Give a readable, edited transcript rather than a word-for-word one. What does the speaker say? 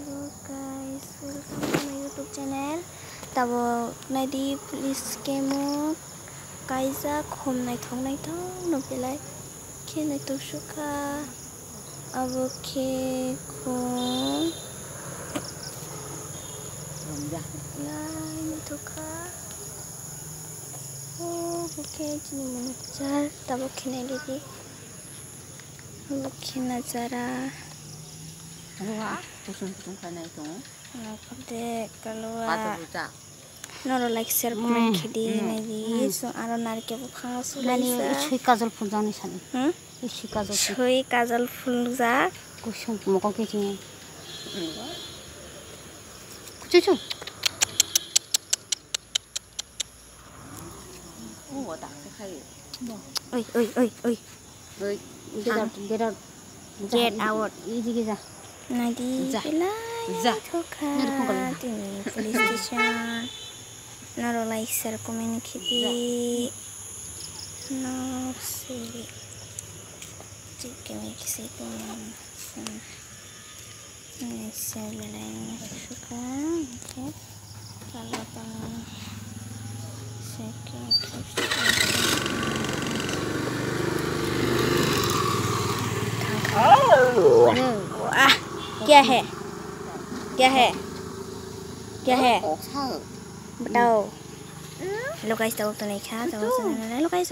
Hello guys, welcome to my YouTube channel. Tabo nadi please kemo kaisa khom nai thong no pelai ke nai to suka abo ke khom lai ni to ka oh buke jini manu jar tabo ke nai di abo ke nazara Wah, pusing-pusing kana itu. Kapde kalau Kata buta. noro like share comment kidi nadi so aro narke bukha so Nani ichi kajal phul jani sani. Ichi kajal. Shui kajal phul ja. Kusum moko kiti. Cucu. Oh, wah tak sekali. Oi. Oi, get out. Get out. Ini kita. Nadi Za. Thoka tini police station. Naro like share comment kidi. No see. Jika ni kisi tu ni share lain suka. Okay. Kalau kamu वाह क्या है बताओ hello guys तो नहीं खा तो hello guys